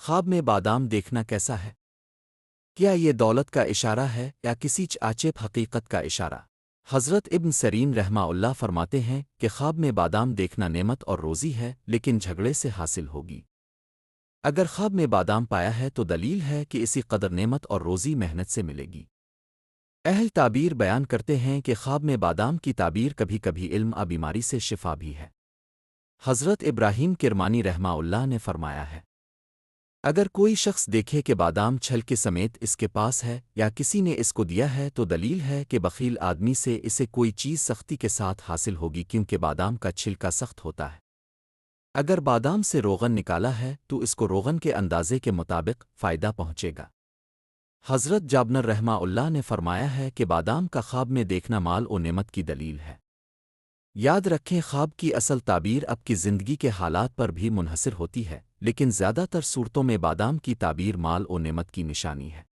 خواب میں بادام دیکھنا کیسا ہے؟ کیا یہ دولت کا اشارہ ہے یا کسی چاچپ حقیقت کا اشارہ؟ حضرت ابن سرین رحمہ اللہ فرماتے ہیں کہ خواب میں بادام دیکھنا نعمت اور روزی ہے لیکن جھگڑے سے حاصل ہوگی۔ اگر خواب میں بادام پایا ہے تو دلیل ہے کہ اسی قدر نعمت اور روزی محنت سے ملے گی۔ اہل تعبیر بیان کرتے ہیں کہ خواب میں بادام کی تعبیر کبھی کبھی علم بیماری سے شفا بھی ہے۔ حضرت ابراہیم کرمانی رحمہ اللہ نے فرمایا ہے، اگر کوئی شخص دیکھے کہ بادام چھل کے سمیت اس کے پاس ہے یا کسی نے اس کو دیا ہے تو دلیل ہے کہ بخیل آدمی سے اسے کوئی چیز سختی کے ساتھ حاصل ہوگی، کیونکہ بادام کا چھلکا سخت ہوتا ہے۔ اگر بادام سے روغن نکالا ہے تو اس کو روغن کے اندازے کے مطابق فائدہ پہنچے گا۔ حضرت جابر رحمہ اللہ نے فرمایا ہے کہ بادام کا خواب میں دیکھنا مال و نعمت کی دلیل ہے۔ یاد رکھیں، خواب کی اصل تعبیر اب کی زندگی کے حالات پر بھی منحصر ہوتی ہے، لیکن زیادہ تر صورتوں میں بادام کی تعبیر مال و نعمت کی نشانی ہے۔